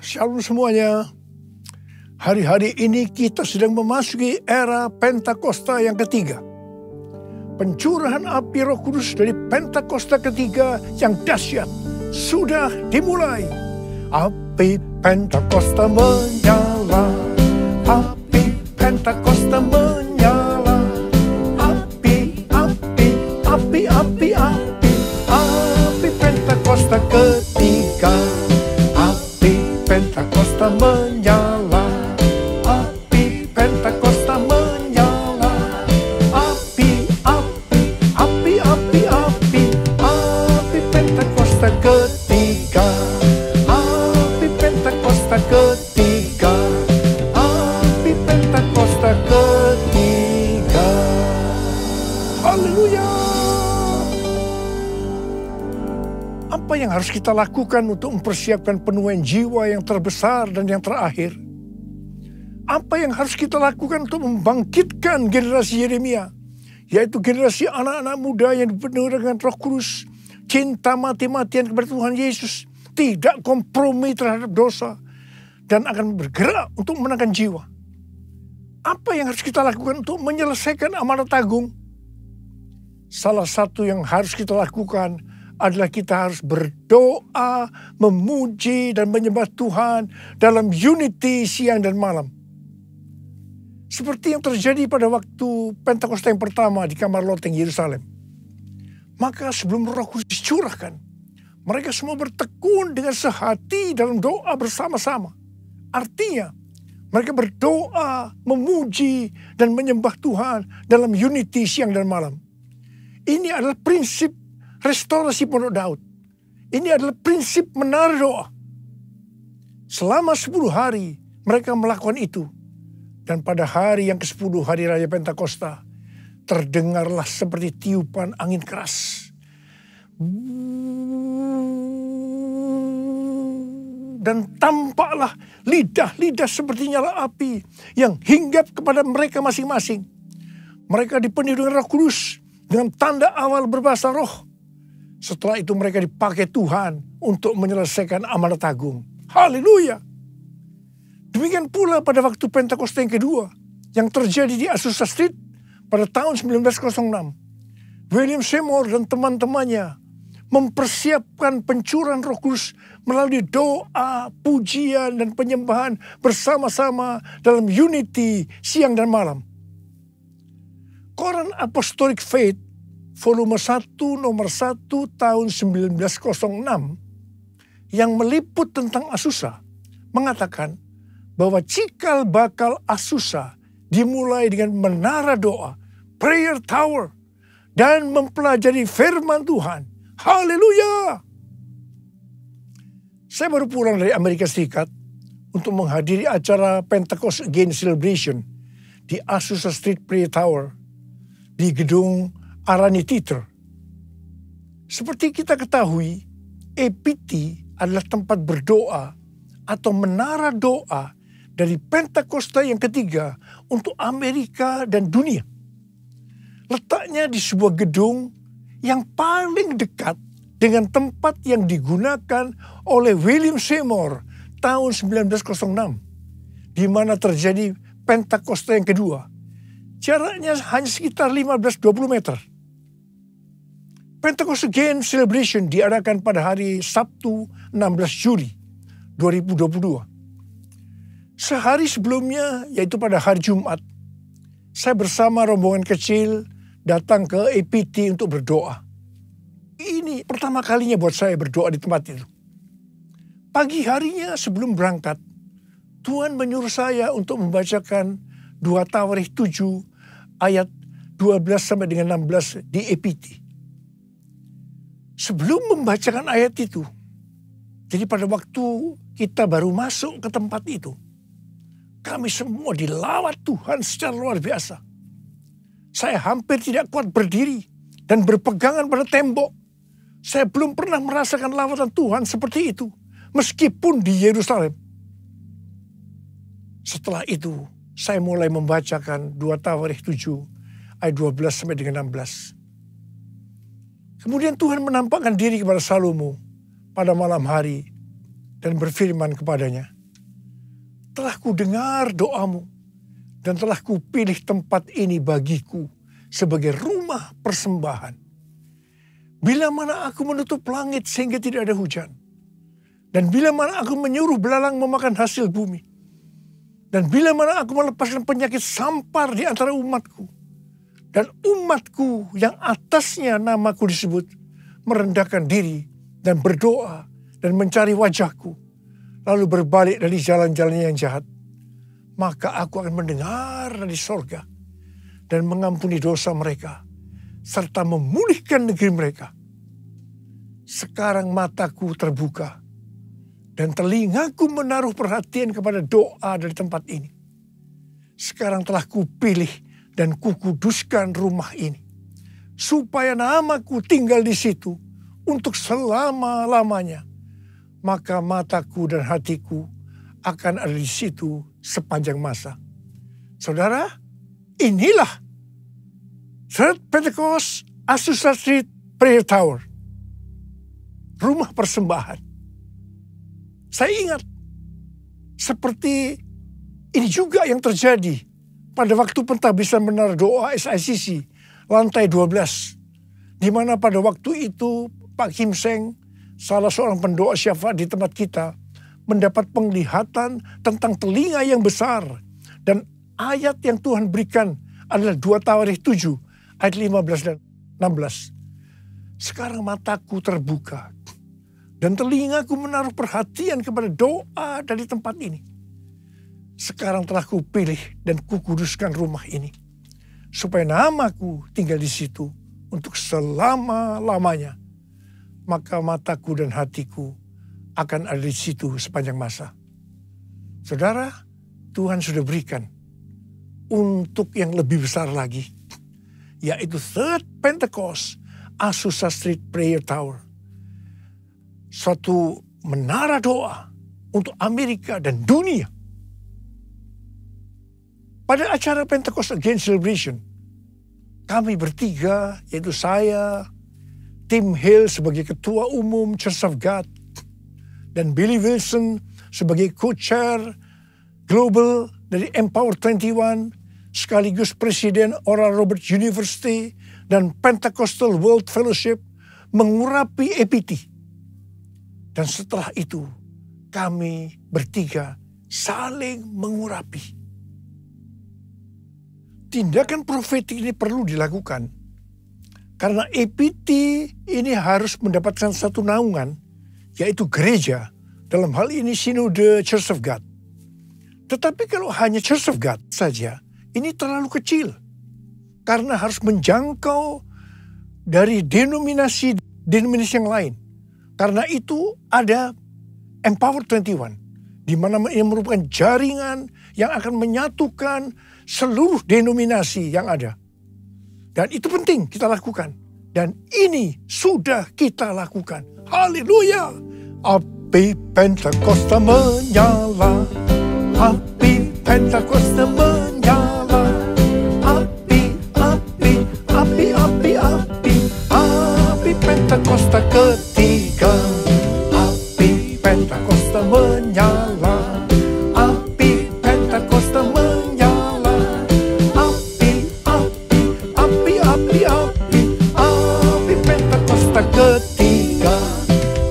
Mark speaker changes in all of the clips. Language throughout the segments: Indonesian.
Speaker 1: Shalom semuanya. Hari-hari ini kita sedang memasuki era Pentakosta yang ketiga. Pencurahan api Roh Kudus dari Pentakosta ketiga yang dahsyat sudah dimulai. Api Pentakosta menyala, api Pentakosta menyala, api Pentakosta ketiga. Pentakosta menyala, api Pentakosta menyala, api Pentakosta ketiga, api Pentakosta ketiga, api Pentakosta ketiga. Haleluya. Apa yang harus kita lakukan untuk mempersiapkan penuaian jiwa yang terbesar dan yang terakhir? Apa yang harus kita lakukan untuk membangkitkan generasi Yeremia? Yaitu generasi anak-anak muda yang dipenuhi dengan Roh Kudus, cinta mati-matian kepada Tuhan Yesus, tidak kompromi terhadap dosa, dan akan bergerak untuk memenangkan jiwa. Apa yang harus kita lakukan untuk menyelesaikan amanat agung? Salah satu yang harus kita lakukan adalah kita harus berdoa, memuji dan menyembah Tuhan dalam unity siang dan malam. Seperti yang terjadi pada waktu Pentakosta yang pertama di kamar loteng Yerusalem. Maka sebelum Roh Kudus dicurahkan, mereka semua bertekun dengan sehati dalam doa bersama-sama. Artinya, mereka berdoa, memuji dan menyembah Tuhan dalam unity siang dan malam. Ini adalah prinsip restorasi Pondok Daud. Ini adalah prinsip menara doa. Selama 10 hari mereka melakukan itu. Dan pada hari yang ke-10, hari Raya Pentakosta, terdengarlah seperti tiupan angin keras. Dan tampaklah lidah-lidah seperti nyala api yang hinggap kepada mereka masing-masing. Mereka dipenuhi dengan Roh Kudus, dengan tanda awal berbahasa roh. Setelah itu mereka dipakai Tuhan untuk menyelesaikan amanat agung. Haleluya. Demikian pula pada waktu Pentakosta yang kedua yang terjadi di Azusa Street pada tahun 1906. William Seymour dan teman-temannya mempersiapkan pencurahan Roh Kudus melalui doa, pujian, dan penyembahan bersama-sama dalam unity siang dan malam. Koran Apostolic Faith volume 1 nomor 1 tahun 1906 yang meliput tentang Azusa mengatakan bahwa cikal bakal Azusa dimulai dengan menara doa, prayer tower, dan mempelajari firman Tuhan. Haleluya! Saya baru pulang dari Amerika Serikat untuk menghadiri acara Pentecost Again Celebration di Azusa Street Prayer Tower di gedung Arani Theater. Seperti kita ketahui, APT adalah tempat berdoa atau menara doa dari Pentakosta yang ketiga untuk Amerika dan dunia. Letaknya di sebuah gedung yang paling dekat dengan tempat yang digunakan oleh William Seymour tahun 1906, di mana terjadi Pentakosta yang kedua. Jaraknya hanya sekitar 15-20 meter. Pentecost Again Celebration diadakan pada hari Sabtu 16 Juli 2022. Sehari sebelumnya, yaitu pada hari Jumat, saya bersama rombongan kecil datang ke APT untuk berdoa. Ini pertama kalinya buat saya berdoa di tempat itu. Pagi harinya sebelum berangkat, Tuhan menyuruh saya untuk membacakan 2 Tawarikh 7 ayat 12 sampai dengan 16 di APT. Sebelum membacakan ayat itu, jadi pada waktu kita baru masuk ke tempat itu, kami semua dilawat Tuhan secara luar biasa. Saya hampir tidak kuat berdiri dan berpegangan pada tembok. Saya belum pernah merasakan lawatan Tuhan seperti itu, meskipun di Yerusalem. Setelah itu, saya mulai membacakan 2 Tawarikh 7 ayat 12 sampai dengan 16. Kemudian Tuhan menampakkan diri kepada Salomo pada malam hari dan berfirman kepadanya, telah ku dengar doamu dan telah ku pilih tempat ini bagiku sebagai rumah persembahan. Bila mana aku menutup langit sehingga tidak ada hujan, dan bila mana aku menyuruh belalang memakan hasil bumi, dan bila mana aku melepaskan penyakit sampar di antara umatku, dan umatku yang atasnya namaku disebut merendahkan diri dan berdoa dan mencari wajahku, lalu berbalik dari jalan-jalannya yang jahat, maka aku akan mendengar dari sorga dan mengampuni dosa mereka, serta memulihkan negeri mereka. Sekarang mataku terbuka, dan telingaku menaruh perhatian kepada doa dari tempat ini. Sekarang telah kupilih dan kukuduskan rumah ini, supaya namaku tinggal di situ untuk selama-lamanya. Maka mataku dan hatiku akan ada di situ sepanjang masa. Saudara, inilah Third Pentecost Azusa Street Prayer Tower. Rumah persembahan. Saya ingat, seperti ini juga yang terjadi pada waktu pentahbisan menara doa SICC, lantai 12. Di mana pada waktu itu Pak Kim Seng, salah seorang pendoa syafaat di tempat kita, mendapat penglihatan tentang telinga yang besar. Dan ayat yang Tuhan berikan adalah 2 Tawarikh 7, ayat 15 dan 16. Sekarang mataku terbuka, dan telingaku menaruh perhatian kepada doa dari tempat ini. Sekarang telah kupilih dan kukuduskan rumah ini, supaya namaku tinggal di situ untuk selama-lamanya. Maka mataku dan hatiku akan ada di situ sepanjang masa. Saudara, Tuhan sudah berikan untuk yang lebih besar lagi, yaitu Third Pentecost Azusa Street Prayer Tower. Suatu menara doa untuk Amerika dan dunia. Pada acara Pentecost Again Celebration, kami bertiga, yaitu saya, Tim Hill sebagai Ketua Umum Church of God, dan Billy Wilson sebagai Co-Chair Global dari Empower 21, sekaligus Presiden Oral Roberts University dan Pentecostal World Fellowship, mengurapi EPT. Dan setelah itu, kami bertiga saling mengurapi. Tindakan profetik ini perlu dilakukan, karena EPT ini harus mendapatkan satu naungan, yaitu gereja, dalam hal ini Sinode Church of God. Tetapi kalau hanya Church of God saja, ini terlalu kecil, karena harus menjangkau dari denominasi yang lain. Karena itu ada Empower 21, di mana ini merupakan jaringan yang akan menyatukan seluruh denominasi yang ada. Dan itu penting kita lakukan. Dan ini sudah kita lakukan. Haleluya! Api Pentakosta menyala. Api Pentakosta menyala. Api, api, api, api, api. Api Pentakosta ketiga. Api Pentakosta menyala. Api Pentakosta menyala. Api, api, api, api, api. Api Pentakosta ketiga.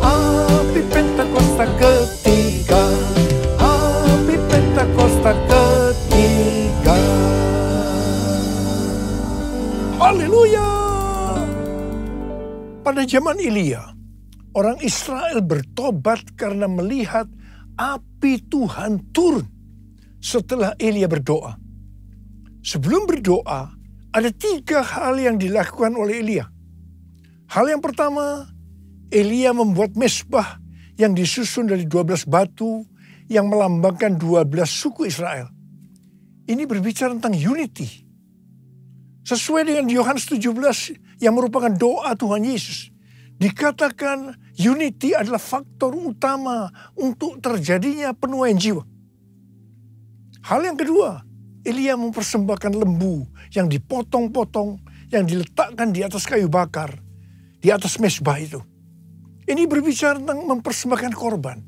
Speaker 1: Api Pentakosta ketiga. Api Pentakosta ketiga. Haleluya! Pada zaman Elia, orang Israel bertobat karena melihat api Tuhan turun setelah Elia berdoa. Sebelum berdoa, ada 3 hal yang dilakukan oleh Elia. Hal yang pertama, Elia membuat mezbah yang disusun dari 12 batu yang melambangkan 12 suku Israel. Ini berbicara tentang unity. Sesuai dengan Yohanes 17 yang merupakan doa Tuhan Yesus. Dikatakan unity adalah faktor utama untuk terjadinya penuaian jiwa. Hal yang kedua, Elia mempersembahkan lembu yang dipotong-potong, yang diletakkan di atas kayu bakar, di atas mezbah itu. Ini berbicara tentang mempersembahkan korban.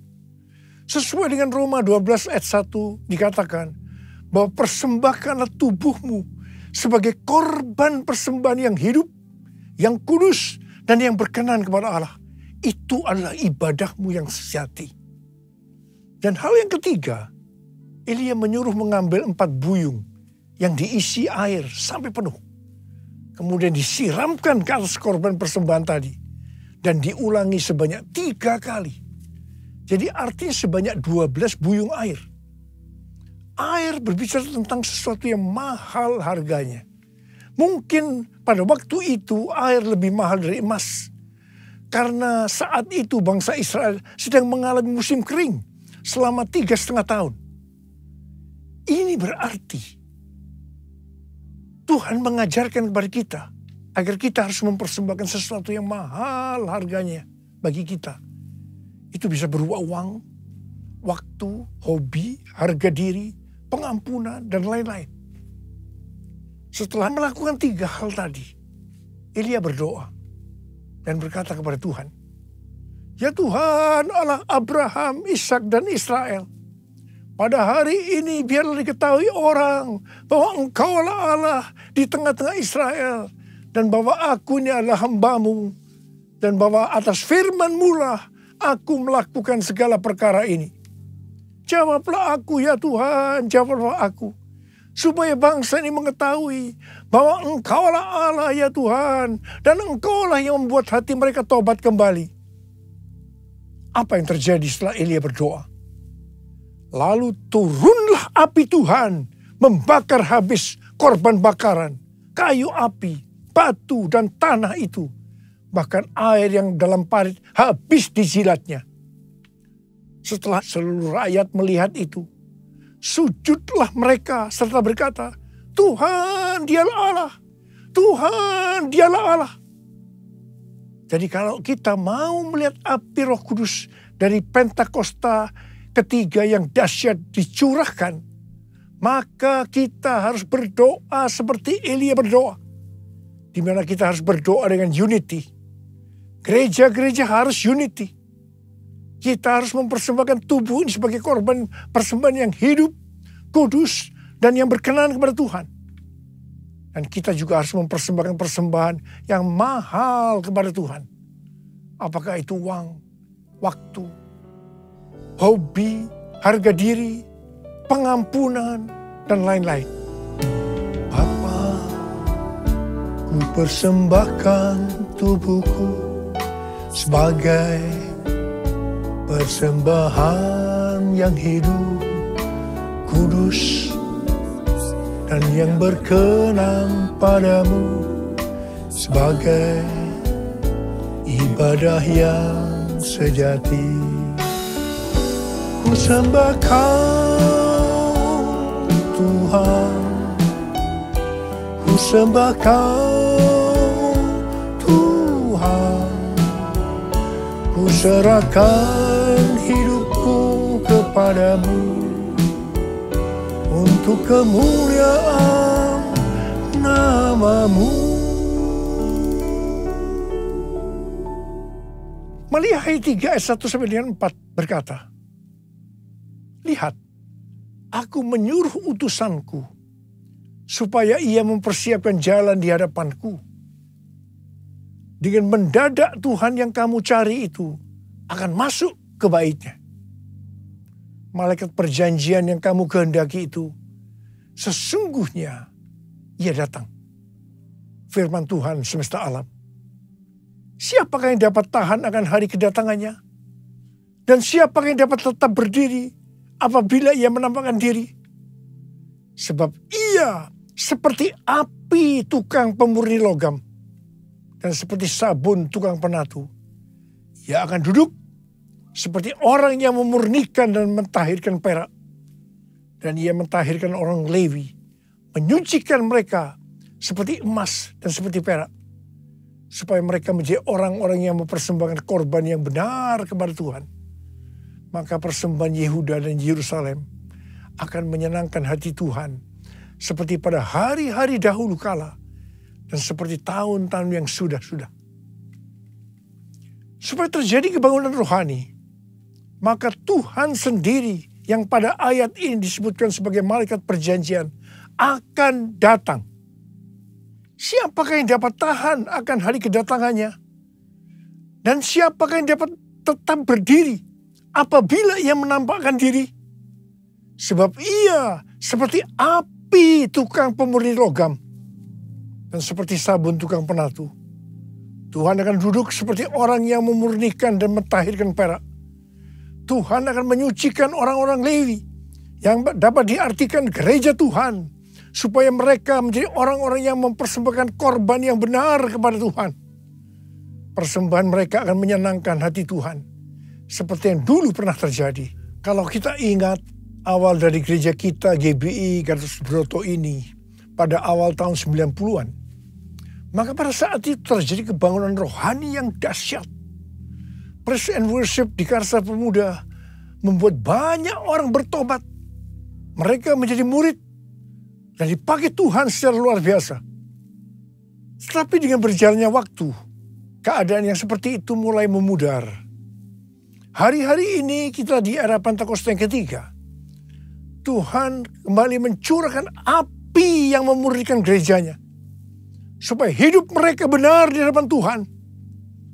Speaker 1: Sesuai dengan Roma 12 ayat 1 dikatakan bahwa persembahkanlah tubuhmu sebagai korban persembahan yang hidup, yang kudus, dan yang berkenan kepada Allah. Itu adalah ibadahmu yang sejati. Dan hal yang ketiga, Elia menyuruh mengambil 4 buyung yang diisi air sampai penuh. Kemudian disiramkan ke atas korban persembahan tadi. Dan diulangi sebanyak 3 kali. Jadi artinya sebanyak 12 buyung air. Air berbicara tentang sesuatu yang mahal harganya. Mungkin pada waktu itu air lebih mahal dari emas. Karena saat itu bangsa Israel sedang mengalami musim kering selama 3,5 tahun. Ini berarti Tuhan mengajarkan kepada kita agar kita harus mempersembahkan sesuatu yang mahal harganya bagi kita. Itu bisa berupa uang, waktu, hobi, harga diri, pengampunan, dan lain-lain. Setelah melakukan 3 hal tadi, Elia berdoa dan berkata kepada Tuhan, "Ya Tuhan, Allah Abraham, Ishak, dan Israel, pada hari ini biarlah diketahui orang bahwa Engkaulah Allah di tengah-tengah Israel, dan bahwa aku ini adalah hamba-Mu, dan bahwa atas firman-Mu lah aku melakukan segala perkara ini. Jawablah aku ya Tuhan, jawablah aku. Supaya bangsa ini mengetahui bahwa Engkaulah Allah ya Tuhan. Dan Engkaulah yang membuat hati mereka tobat kembali." Apa yang terjadi setelah Elia berdoa? Lalu turunlah api Tuhan membakar habis korban bakaran, kayu api, batu, dan tanah itu. Bahkan air yang dalam parit habis dijilatnya. Setelah seluruh rakyat melihat itu, sujudlah mereka serta berkata, "Tuhan, dialah Allah. Tuhan, dialah Allah." Jadi kalau kita mau melihat api Roh Kudus dari Pentakosta ketiga yang dahsyat dicurahkan, maka kita harus berdoa seperti Elia berdoa. Di mana kita harus berdoa dengan unity. Gereja-gereja harus unity. Kita harus mempersembahkan tubuh ini sebagai korban persembahan yang hidup, kudus, dan yang berkenan kepada Tuhan. Dan kita juga harus mempersembahkan persembahan yang mahal kepada Tuhan. Apakah itu uang, waktu, hobi, harga diri, pengampunan, dan lain-lain. Bapa, ku persembahkan tubuhku sebagai persembahan yang hidup, kudus, dan yang berkenan padamu, sebagai ibadah yang sejati. Ku sembah Kau Tuhan, ku sembah Kau Tuhan, ku serahkan hidupku kepadamu untuk kemuliaan nama-Mu. Maliahi 3 ayat 1 sampai dengan 4 berkata, "Lihat, aku menyuruh utusanku supaya ia mempersiapkan jalan di hadapanku. Dengan mendadak Tuhan yang kamu cari itu akan masuk ke baitnya. Malaikat perjanjian yang kamu kehendaki itu, sesungguhnya ia datang." Firman Tuhan semesta alam. Siapakah yang dapat tahan akan hari kedatangannya? Dan siapakah yang dapat tetap berdiri apabila ia menampakkan diri? Sebab ia seperti api tukang pemurni logam, dan seperti sabun tukang penatu. Ia akan duduk seperti orang yang memurnikan dan mentahirkan perak. Dan ia mentahirkan orang Lewi, menyucikan mereka seperti emas dan seperti perak, supaya mereka menjadi orang-orang yang mempersembahkan korban yang benar kepada Tuhan. Maka persembahan Yehuda dan Yerusalem akan menyenangkan hati Tuhan, seperti pada hari-hari dahulu kala, dan seperti tahun-tahun yang sudah-sudah. Supaya terjadi kebangunan rohani, maka Tuhan sendiri yang pada ayat ini disebutkan sebagai malaikat perjanjian akan datang. Siapakah yang dapat tahan akan hari kedatangannya? Dan siapakah yang dapat tetap berdiri apabila ia menampakkan diri? Sebab ia seperti api tukang pemurni logam dan seperti sabun tukang penatu. Tuhan akan duduk seperti orang yang memurnikan dan mentahirkan perak. Tuhan akan menyucikan orang-orang Lewi yang dapat diartikan gereja Tuhan, supaya mereka menjadi orang-orang yang mempersembahkan korban yang benar kepada Tuhan. Persembahan mereka akan menyenangkan hati Tuhan, seperti yang dulu pernah terjadi. Kalau kita ingat awal dari gereja kita GBI Gatot Subroto ini pada awal tahun 90-an, maka pada saat itu terjadi kebangunan rohani yang dahsyat. Praise and worship di Karsa Pemuda membuat banyak orang bertobat. Mereka menjadi murid dan dipakai Tuhan secara luar biasa. Tetapi dengan berjalannya waktu, keadaan yang seperti itu mulai memudar. Hari-hari ini kita di era Pentakosta yang ketiga. Tuhan kembali mencurahkan api yang memurnikan gerejanya, supaya hidup mereka benar di hadapan Tuhan.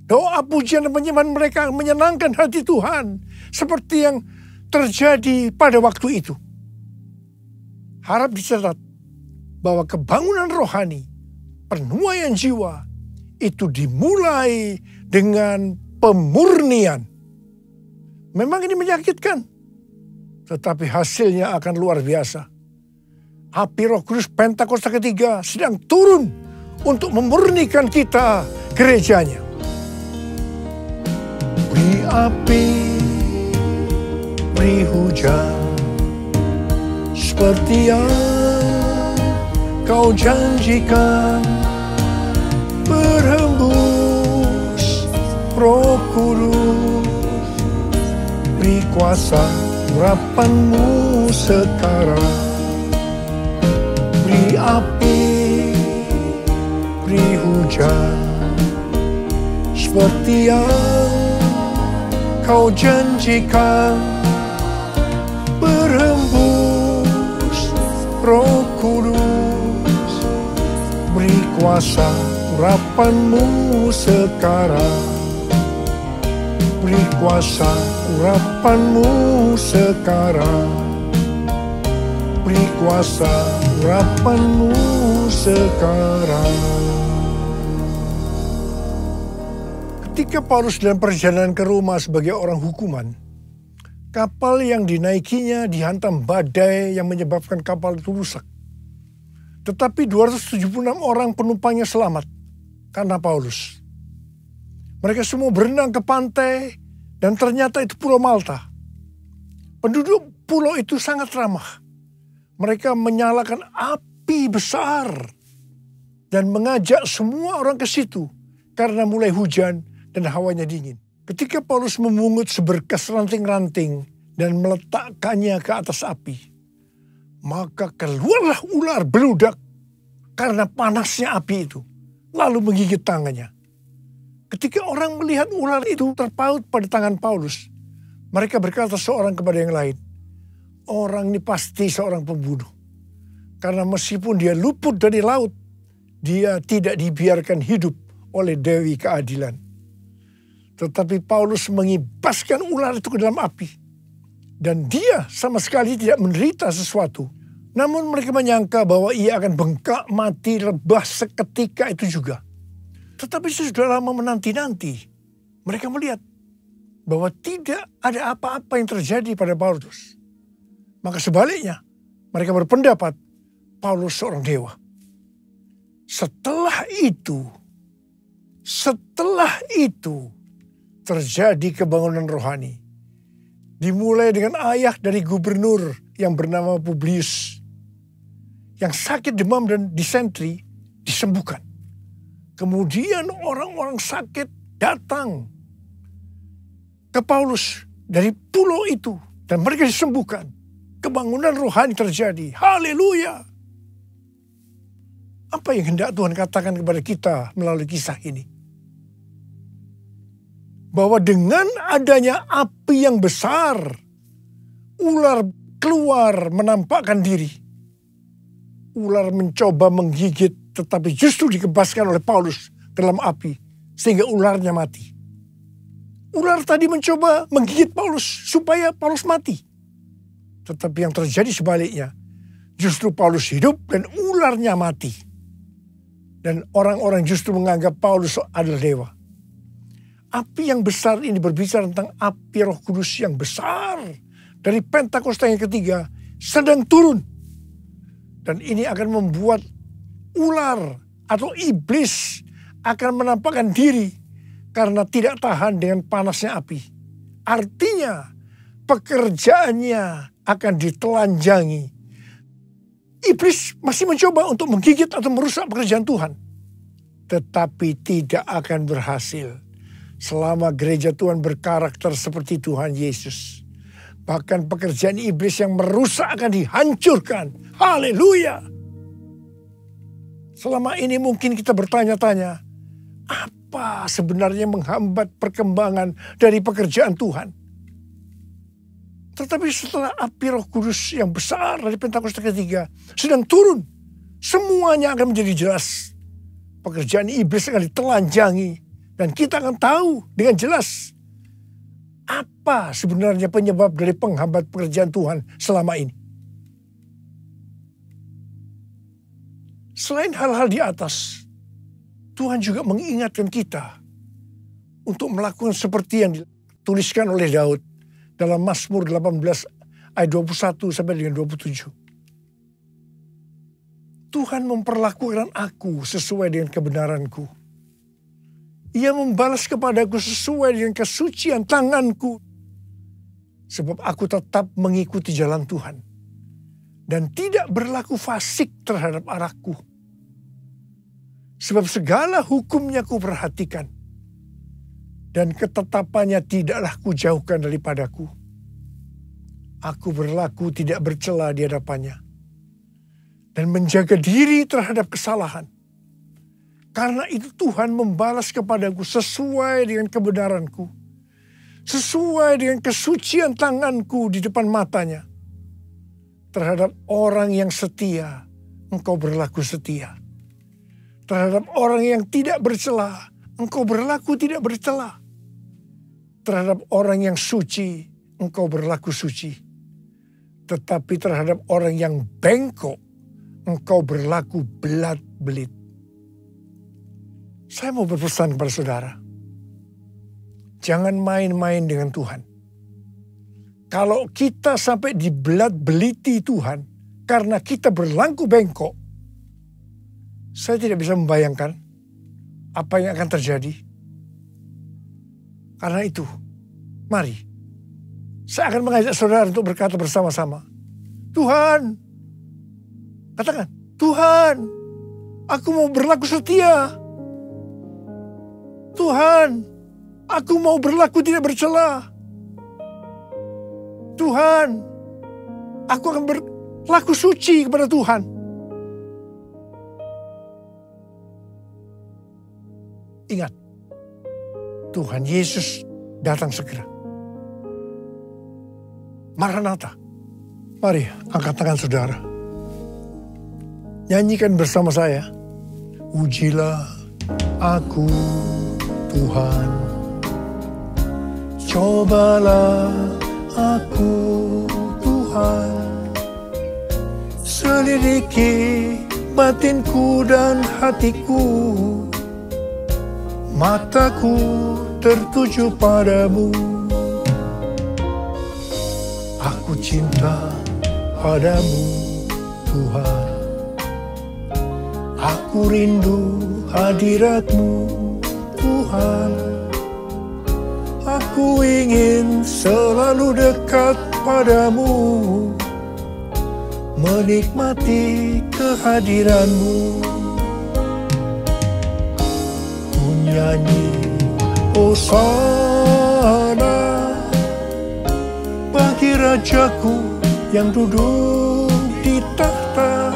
Speaker 1: Doa, pujian, dan penyembahan mereka menyenangkan hati Tuhan, seperti yang terjadi pada waktu itu. Harap dicatat bahwa kebangunan rohani, penuaian jiwa, itu dimulai dengan pemurnian. Memang ini menyakitkan, tetapi hasilnya akan luar biasa. Api Roh Kudus Pentakosta ketiga sedang turun untuk memurnikan kita, gerejanya. Beri api, beri hujan, seperti yang Kau janjikan, berhembus Roh Kudus, beri kuasa urapan-Mu sekarang. Beri api, beri hujan, seperti yang Kau janjikan, berhembus Roh Kudus, beri kuasa urapan-Mu sekarang. Beri kuasa urapan-Mu sekarang. Beri kuasa urapan-Mu sekarang. Ketika Paulus dalam perjalanan ke Roma sebagai orang hukuman, kapal yang dinaikinya dihantam badai yang menyebabkan kapal itu rusak. Tetapi 276 orang penumpangnya selamat karena Paulus. Mereka semua berenang ke pantai dan ternyata itu Pulau Malta. Penduduk pulau itu sangat ramah. Mereka menyalakan api besar dan mengajak semua orang ke situ karena mulai hujan dan hawanya dingin. Ketika Paulus memungut seberkas ranting-ranting dan meletakkannya ke atas api, maka keluarlah ular beludak karena panasnya api itu, lalu menggigit tangannya. Ketika orang melihat ular itu terpaut pada tangan Paulus, mereka berkata seorang kepada yang lain, orang ini pasti seorang pembunuh. Karena meskipun dia luput dari laut, dia tidak dibiarkan hidup oleh Dewi Keadilan. Tetapi Paulus mengibaskan ular itu ke dalam api. Dan dia sama sekali tidak menderita sesuatu. Namun mereka menyangka bahwa ia akan bengkak mati rebah seketika itu juga. Tetapi sudah lama menanti-nanti. Mereka melihat bahwa tidak ada apa-apa yang terjadi pada Paulus. Maka sebaliknya mereka berpendapat Paulus seorang dewa. Setelah itu terjadi kebangunan rohani. Dimulai dengan ayah dari gubernur yang bernama Publius. Yang sakit demam dan disentri disembuhkan. Kemudian orang-orang sakit datang ke Paulus dari pulau itu. Dan mereka disembuhkan. Kebangunan rohani terjadi. Haleluya. Apa yang hendak Tuhan katakan kepada kita melalui kisah ini? bahwa dengan adanya api yang besar, ular keluar menampakkan diri. Ular mencoba menggigit, tetapi justru dikebaskan oleh Paulus dalam api, sehingga ularnya mati. Ular tadi mencoba menggigit Paulus supaya Paulus mati. Tetapi yang terjadi sebaliknya, justru Paulus hidup dan ularnya mati. Dan orang-orang justru menganggap Paulus adalah dewa. Api yang besar ini berbicara tentang api Roh Kudus yang besar dari Pentakosta yang ketiga sedang turun. Dan ini akan membuat ular atau iblis akan menampakkan diri karena tidak tahan dengan panasnya api. Artinya pekerjaannya akan ditelanjangi. Iblis masih mencoba untuk menggigit atau merusak pekerjaan Tuhan. Tetapi tidak akan berhasil selama gereja Tuhan berkarakter seperti Tuhan Yesus. Bahkan pekerjaan iblis yang merusak akan dihancurkan. Haleluya! Selama ini mungkin kita bertanya-tanya, apa sebenarnya menghambat perkembangan dari pekerjaan Tuhan? Tetapi setelah api Roh Kudus yang besar dari Pentakosta ketiga sedang turun, semuanya akan menjadi jelas. Pekerjaan iblis akan ditelanjangi dan kita akan tahu dengan jelas apa sebenarnya penyebab dari penghambat pekerjaan Tuhan selama ini. Selain hal-hal di atas, Tuhan juga mengingatkan kita untuk melakukan seperti yang dituliskan oleh Daud dalam Mazmur 18 ayat 21 sampai dengan 27. Tuhan memperlakukan aku sesuai dengan kebenaranku. Ia membalas kepadaku sesuai dengan kesucian tanganku. Sebab aku tetap mengikuti jalan Tuhan. Dan tidak berlaku fasik terhadap arahku. Sebab segala hukumnya ku perhatikan. Dan ketetapannya tidaklah kujauhkan daripadaku. Aku berlaku tidak bercela di hadapannya. Dan menjaga diri terhadap kesalahan. Karena itu Tuhan membalas kepadaku sesuai dengan kebenaranku. Sesuai dengan kesucian tanganku di depan matanya. Terhadap orang yang setia, engkau berlaku setia. Terhadap orang yang tidak bercela, engkau berlaku tidak bercela. Terhadap orang yang suci, engkau berlaku suci. Tetapi terhadap orang yang bengkok, engkau berlaku belat-belit. Saya mau berpesan kepada saudara. Jangan main-main dengan Tuhan. Kalau kita sampai dibelat-beliti Tuhan karena kita berlaku bengkok, saya tidak bisa membayangkan apa yang akan terjadi. Karena itu, mari saya akan mengajak saudara untuk berkata bersama-sama, Tuhan, katakan, Tuhan, aku mau berlaku setia. Tuhan, aku mau berlaku tidak bercela. Tuhan, aku akan berlaku suci kepada Tuhan. Ingat, Tuhan Yesus datang segera. Maranatha. Mari angkat tangan saudara. Nyanyikan bersama saya. Ujilah aku Tuhan. Cobalah aku Tuhan. Selidiki batinku dan hatiku. Mataku tertuju padamu. Aku cinta padamu Tuhan. Aku rindu hadirat-Mu Tuhan. Aku ingin selalu dekat padamu. Menikmati kehadiran-Mu. Nyanyi Hosana bagi Rajaku yang duduk di tahta.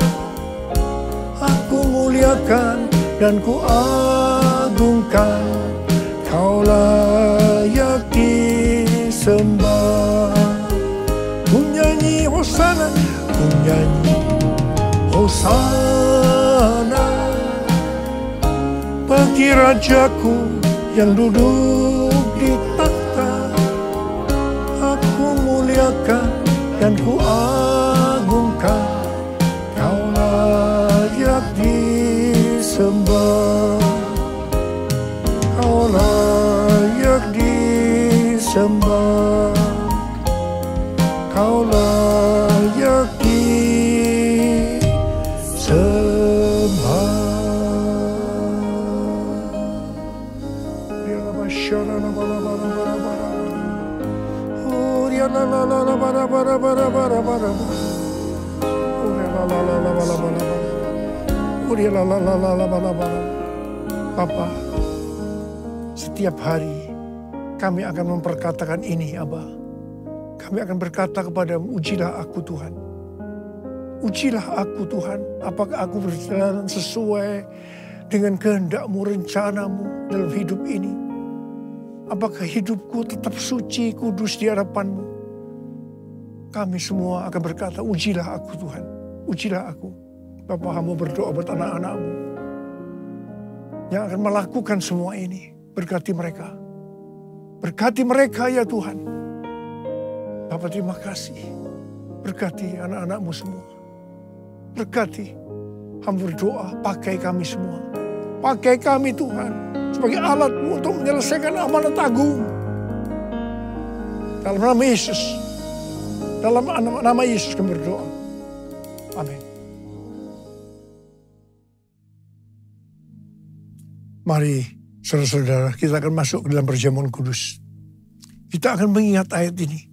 Speaker 1: Aku muliakan dan ku agungkan Kaulah disembah. Ku nyanyi hosana, ku nyanyi hosana bagi Rajaku yang duduk di takhta. Aku muliakan dan ku agungkan, Kau layak disembah, Kau layak disembah, Kau layak disembah. Bapa, setiap hari kami akan memperkatakan ini, Aba. Kami akan berkata kepadamu, ujilah aku Tuhan. Ujilah aku Tuhan, apakah aku berjalan sesuai dengan kehendak-Mu, rencana-Mu dalam hidup ini. Apakah hidupku tetap suci, kudus di hadapan-Mu. Kami semua akan berkata, ujilah aku Tuhan, ujilah aku. Bapa, hamba berdoa buat anak-anak-Mu yang akan melakukan semua ini. Berkati mereka. Berkati mereka ya Tuhan. Bapa, terima kasih. Berkati anak-anak-Mu semua. Berkati. Hamba berdoa, pakai kami semua. Pakai kami Tuhan sebagai alat-Mu untuk menyelesaikan amanat agung. Dalam nama Yesus. Dalam nama Yesus kami berdoa. Amin. Mari saudara-saudara, kita akan masuk ke dalam perjamuan kudus. Kita akan mengingat ayat ini.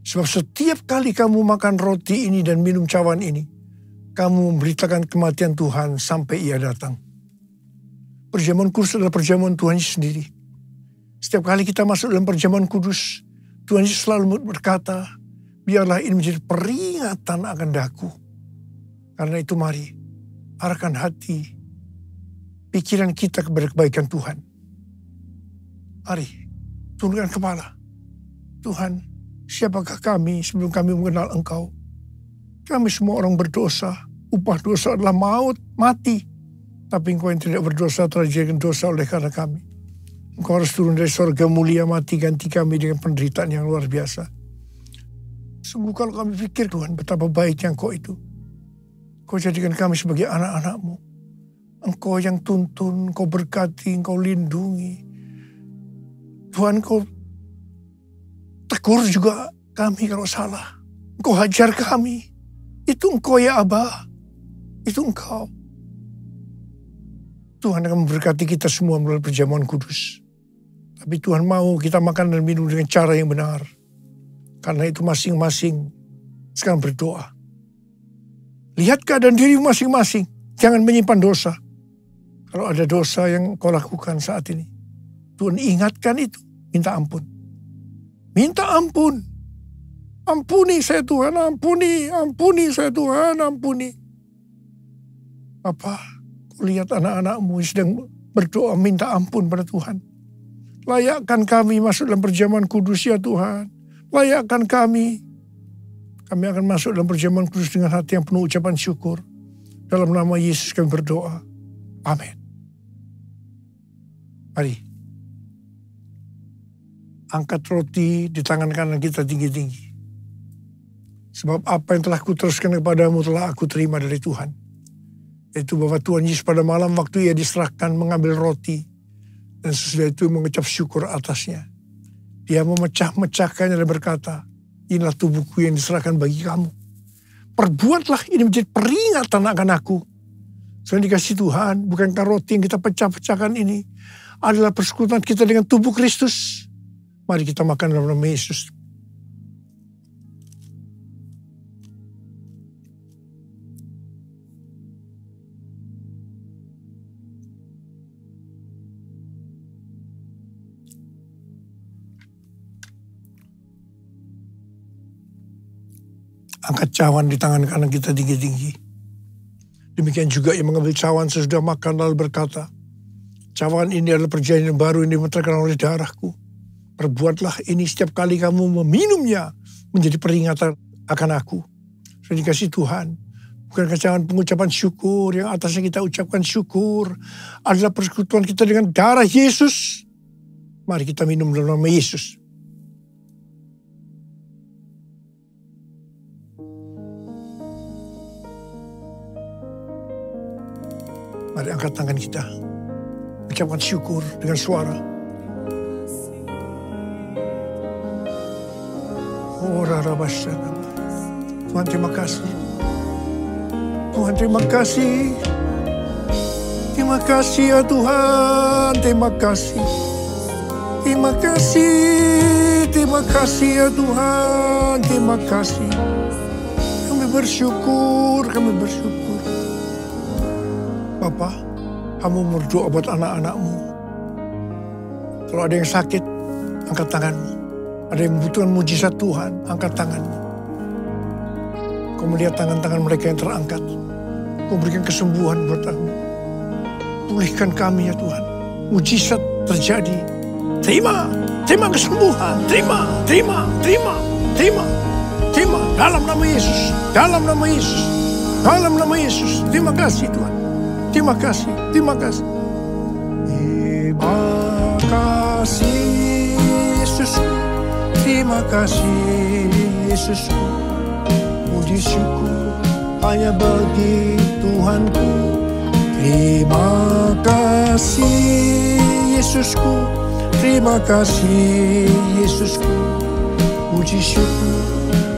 Speaker 1: Sebab setiap kali kamu makan roti ini dan minum cawan ini, kamu memberitakan kematian Tuhan sampai Ia datang. Perjamuan kudus adalah perjamuan Tuhan sendiri. Setiap kali kita masuk dalam perjamuan kudus, Tuhan Yesus selalu berkata, biarlah ini menjadi peringatan akan daku. Karena itu mari, arahkan hati, pikiran kita kepada kebaikan Tuhan. Mari, tundukkan kepala. Tuhan, siapakah kami sebelum kami mengenal Engkau? Kami semua orang berdosa. Upah dosa adalah maut, mati. Tapi Engkau yang tidak berdosa telah dijadikan dosa oleh karena kami. Engkau harus turun dari surga mulia, mati ganti kami dengan penderitaan yang luar biasa. Sungguh kalau kami pikir Tuhan betapa baiknya Engkau itu. Engkau jadikan kami sebagai anak-anak-Mu. Engkau yang tuntun, Engkau berkati, Engkau lindungi. Tuhan, Engkau tegur juga kami kalau salah. Engkau hajar kami. Itu Engkau ya Aba. Itu Engkau. Tuhan akan memberkati kita semua melalui perjamuan kudus. Tapi Tuhan mau kita makan dan minum dengan cara yang benar. Karena itu masing-masing sekarang berdoa. Lihat keadaan diri masing-masing. Jangan menyimpan dosa. Kalau ada dosa yang kau lakukan saat ini, Tuhan ingatkan itu. Minta ampun. Minta ampun. Ampuni saya Tuhan, ampuni. Ampuni saya Tuhan, ampuni. Bapa, kau lihat anak-anak-Mu sedang berdoa minta ampun pada Tuhan. Layakkan kami masuk dalam perjamuan kudus ya Tuhan. Layakkan kami. Kami akan masuk dalam perjamuan kudus dengan hati yang penuh ucapan syukur. Dalam nama Yesus kami berdoa. Amin. Mari. Angkat roti di tangan kanan kita tinggi-tinggi. Sebab apa yang telah kuteruskan kepadamu telah aku terima dari Tuhan. Yaitu bahwa Tuhan Yesus pada malam waktu Ia diserahkan mengambil roti. Dan sesudah itu mengucap syukur atasnya. Dia memecah-mecahkannya dan berkata, inilah tubuhku yang diserahkan bagi kamu. Perbuatlah ini menjadi peringatan akan aku. Soalnya dikasih Tuhan, bukankah roti yang kita pecah-pecahkan ini adalah persekutuan kita dengan tubuh Kristus. Mari kita makan dalam nama Yesus. Angkat cawan di tangan kanan kita tinggi-tinggi. Demikian juga yang mengambil cawan sesudah makan lalu berkata, cawan ini adalah perjanjian baru yang dimeterkan oleh darahku. Perbuatlah ini setiap kali kamu meminumnya, menjadi peringatan akan aku. Sudah dikasih Tuhan. Bukan kecaman pengucapan syukur, yang atasnya kita ucapkan syukur adalah persekutuan kita dengan darah Yesus. Mari kita minum dalam nama Yesus. Mari angkat tangan kita. Ucapkan syukur dengan suara. Oh, Rarabashana. Tuhan terima kasih. Tuhan terima kasih. Terima kasih ya Tuhan. Terima kasih. Terima kasih. Terima kasih ya Tuhan. Terima kasih. Kami bersyukur. Kami bersyukur. Bapa, kamu berdoa buat anak-anakmu. Kalau ada yang sakit, angkat tanganmu. Ada yang membutuhkan mujizat Tuhan, angkat tanganmu. Kau melihat tangan-tangan mereka yang terangkat. Kau berikan kesembuhan buat kami. Pulihkan kami ya Tuhan. Mujizat terjadi. Terima kesembuhan. Terima. Dalam nama Yesus. Dalam nama Yesus. Dalam nama Yesus. Terima kasih Tuhan. Terima kasih. Terima kasih. Terima kasih Yesusku. Terima kasih Yesusku. Puji syukur hanya bagi Tuhanku. Terima kasih Yesusku. Terima kasih Yesusku. Puji syukur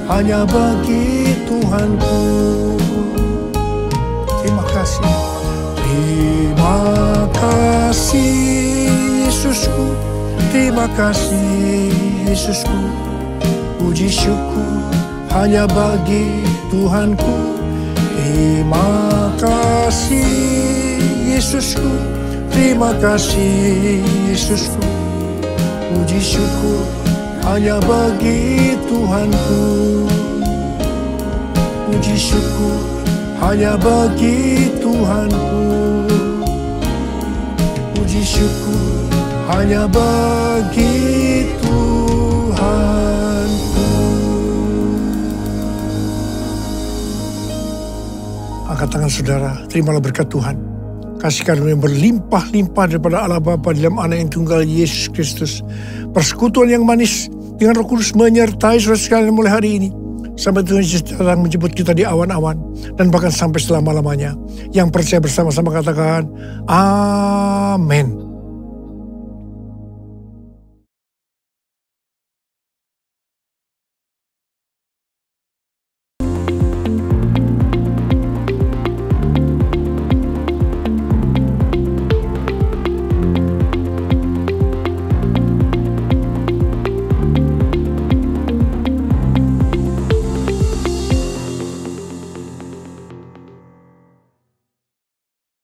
Speaker 1: hanya bagi Tuhanku. Terima kasih. Terima kasih Yesusku. Terima kasih Yesusku. Puji syukur hanya bagi Tuhanku. Terima kasih Yesusku. Terima kasih Yesusku. Puji syukur hanya bagi Tuhanku. Puji syukur hanya bagi Tuhanku. Puji syukur hanya bagi Tuhanku. Angkat tangan saudara, terimalah berkat Tuhan. Kasih karunia yang berlimpah-limpah daripada Allah Bapa dalam Anak yang tunggal Yesus Kristus. Persekutuan yang manis dengan Roh Kudus menyertai saudara sekalian mulai hari ini. Sampai Tuhan Yesus datang menjemput kita di awan-awan. Dan bahkan sampai selama-lamanya. Yang percaya bersama-sama katakan, Amin.